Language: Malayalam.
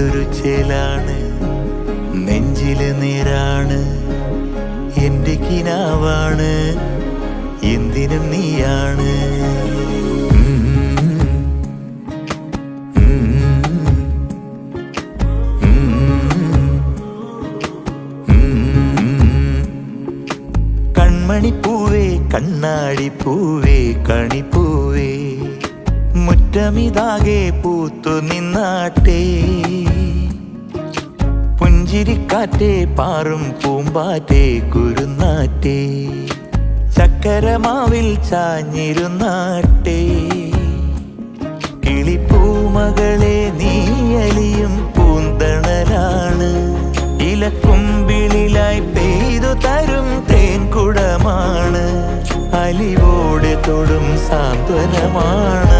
എന്തൊരു ചേലാണ്, നെഞ്ചില് നേരാണ്, എന്റെ കിനാവാണ്, എന്തിനും നീയാണ്. കൺമണിപ്പൂവേ കണ്ണാടിപ്പൂവേ കണിപ്പൂവേ, മുറ്റമിതാകെ പൂത്തു നിന്നാട്ടെ. പുഞ്ചിരിക്കാറ്റേ പാറും പൂമ്പാറ്റേ കുരുന്നാറ്റേ, ചക്കരമാവിൽ ചാഞ്ഞിരുന്നാട്ടെ. കിളിപ്പൂമകളെ നീയലിയും പൂന്തണലാണ്, ഇലക്കുമ്പിളിലായി പെയ്തു തരും തേൻകുടമാണ്, അലിവോടെ തൊടും സാന്ത്വനമാണ്.